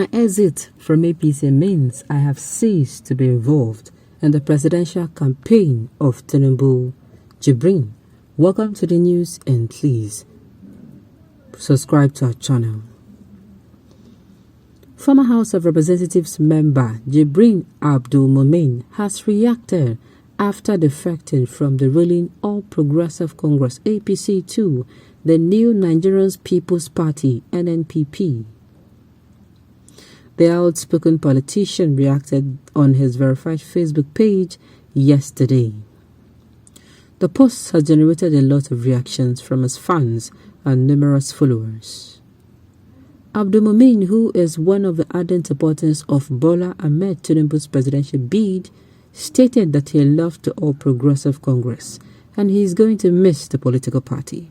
My exit from APC means I have ceased to be involved in the presidential campaign of Tinubu. Jibrin, welcome to the news and please subscribe to our channel. Former House of Representatives member Jibrin'S has reacted after defecting from the ruling All Progressive Congress APC to the new Nigerian People's Party NNPP. The outspoken politician reacted on his verified Facebook page yesterday. The post has generated a lot of reactions from his fans and numerous followers. Abdul-Mumin, who is one of the ardent supporters of Bola Ahmed Tinubu's presidential bid, stated that he loved the All Progressive Congress and he is going to miss the political party.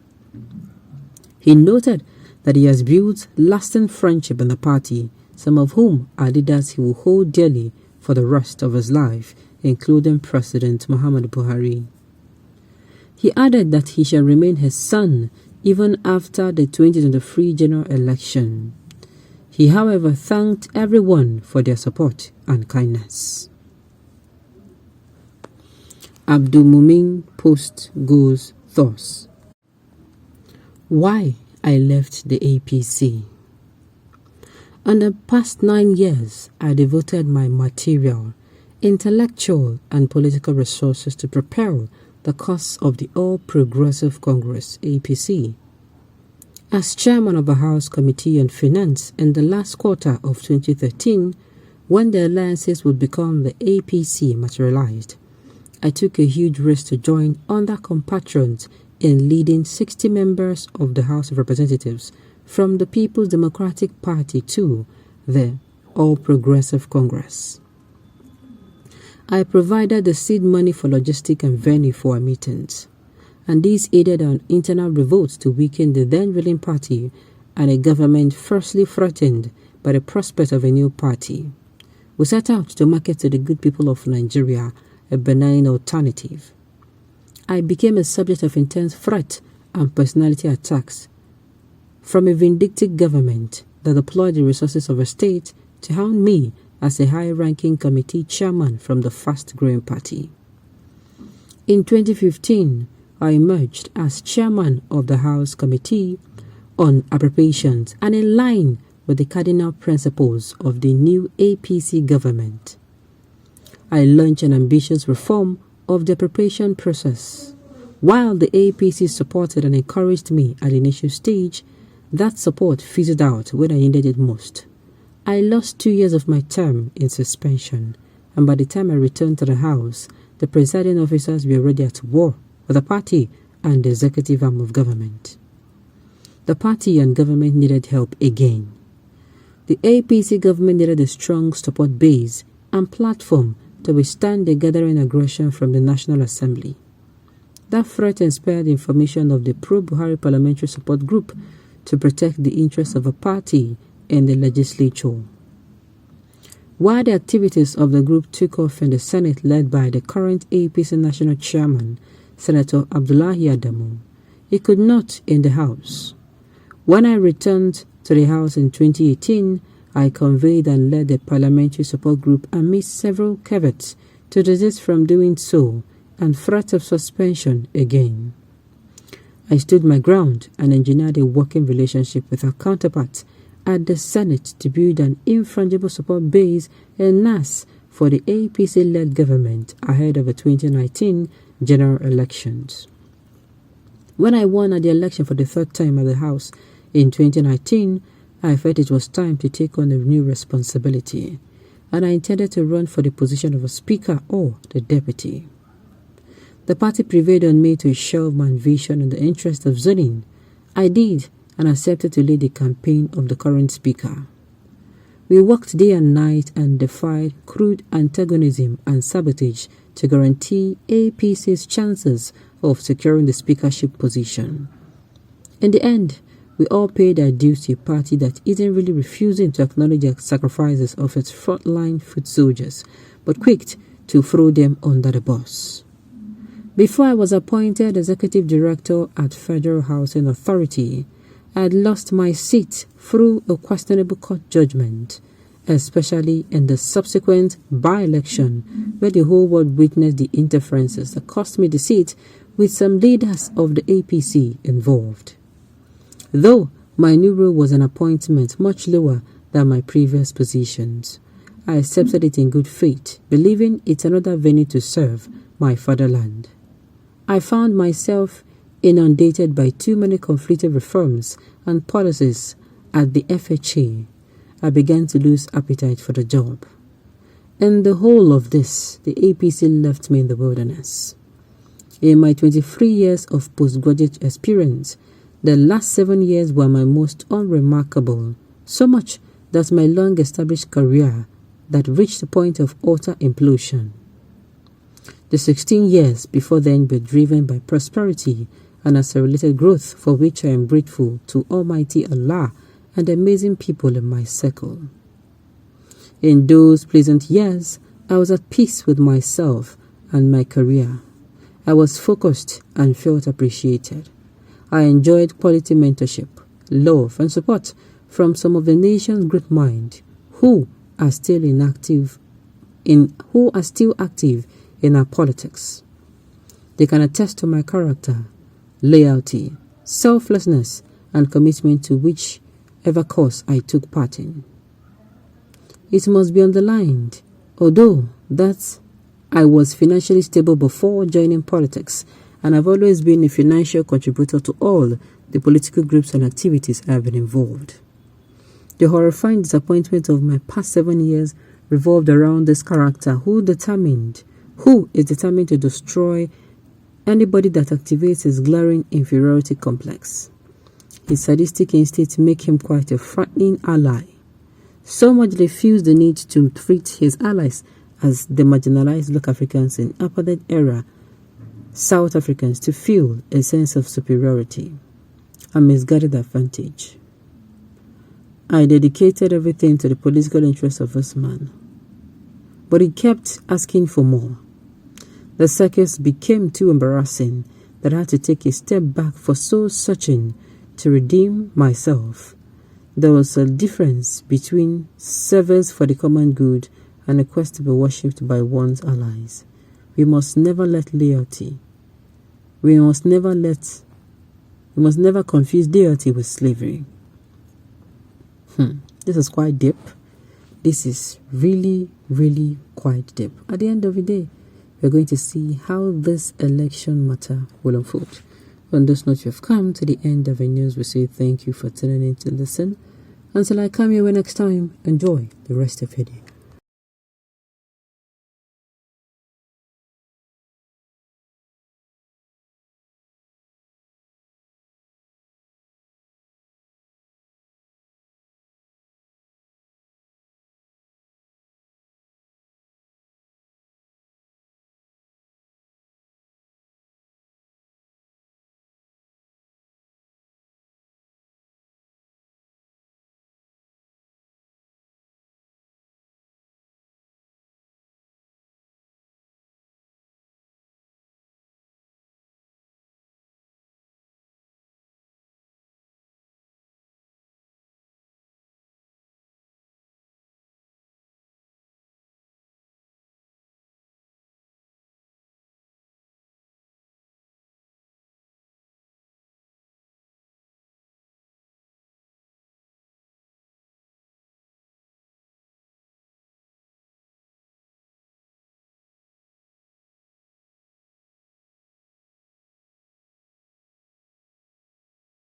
He noted that he has built lasting friendship in the party, some of whom are leaders he will hold dearly for the rest of his life, including President Muhammadu Buhari. He added that he shall remain his son even after the 2023 general election. He, however, thanked everyone for their support and kindness. Abdul-Mumin post goes thus: Why I left the APC. In the past 9 years, I devoted my material, intellectual and political resources to propel the cause of the All Progressive Congress APC. As chairman of the House Committee on Finance in the last quarter of 2013, when the alliances would become the APC materialized, I took a huge risk to join other compatriots in leading 60 members of the House of Representatives from the People's Democratic Party to the All Progressive Congress. I provided the seed money for logistic and venue for our meetings, and these aided an internal revolt to weaken the then ruling party and a government firstly threatened by the prospect of a new party. We set out to market to the good people of Nigeria a benign alternative. I became a subject of intense threat and personality attacks from a vindictive government that deployed the resources of a state to hound me as a high-ranking committee chairman from the fast-growing party. In 2015, I emerged as chairman of the House Committee on Appropriations and in line with the cardinal principles of the new APC government. I launched an ambitious reform of the appropriation process. While the APC supported and encouraged me at the initial stage, that support fizzled out when I needed it most. I lost 2 years of my term in suspension, and by the time I returned to the House, the presiding officers were already at war with the party and the executive arm of government. The party and government needed help again. The APC government needed a strong support base and platform to withstand the gathering aggression from the National Assembly. That threat inspired the formation of the pro-Buhari Parliamentary Support Group to protect the interests of a party in the legislature. While the activities of the group took off in the Senate led by the current APC National Chairman, Senator Abdullahi Adamu, he could not in the House. When I returned to the House in 2018, I convened and led the Parliamentary Support Group amidst several caveats to desist from doing so and threat of suspension again. I stood my ground and engineered a working relationship with our counterparts at the Senate to build an infrangible support base en masse for the APC-led government ahead of the 2019 general elections. When I won at the election for the third time at the House in 2019, I felt it was time to take on a new responsibility, and I intended to run for the position of a speaker or the deputy. The party prevailed on me to shelve my vision in the interest of zoning. I did and accepted to lead the campaign of the current speaker. We worked day and night and defied crude antagonism and sabotage to guarantee APC's chances of securing the speakership position. In the end, we all paid our dues to a party that isn't really refusing to acknowledge the sacrifices of its frontline foot soldiers, but quick to throw them under the bus. Before I was appointed Executive Director at Federal Housing Authority, I had lost my seat through a questionable court judgment, especially in the subsequent by-election, where the whole world witnessed the interferences that cost me the seat, with some leaders of the APC involved. Though my new role was an appointment much lower than my previous positions, I accepted it in good faith, believing it's another venue to serve my fatherland. I found myself inundated by too many conflicting reforms and policies at the FHA. I began to lose appetite for the job. In the whole of this, the APC left me in the wilderness. In my 23 years of postgraduate experience, the last 7 years were my most unremarkable, so much that my long-established career that reached the point of utter implosion. The 16 years before then were driven by prosperity and accelerated growth, for which I am grateful to Almighty Allah and the amazing people in my circle. In those pleasant years, I was at peace with myself and my career. I was focused and felt appreciated. I enjoyed quality mentorship, love, and support from some of the nation's great minds who are still active in our politics. They can attest to my character, loyalty, selflessness, and commitment to whichever cause I took part in. It must be underlined, although that I was financially stable before joining politics, and I've always been a financial contributor to all the political groups and activities I have been involved. The horrifying disappointment of my past 7 years revolved around this character who is determined to destroy anybody that activates his glaring inferiority complex. His sadistic instincts make him quite a frightening ally. So much they feels the need to treat his allies as the marginalized Black Africans in apartheid era South Africans to feel a sense of superiority and misguided advantage. I dedicated everything to the political interests of this man, but he kept asking for more. The circus became too embarrassing that I had to take a step back for soul searching to redeem myself. There was a difference between service for the common good and a quest to be worshipped by one's allies. We must never let loyalty. We must never confuse loyalty with slavery. This is quite deep. This is really, really quite deep. At the end of the day, we're going to see how this election matter will unfold. On this note, you've come to the end of the news. We say thank you for tuning in to listen. Until I come your way next time, enjoy the rest of your day.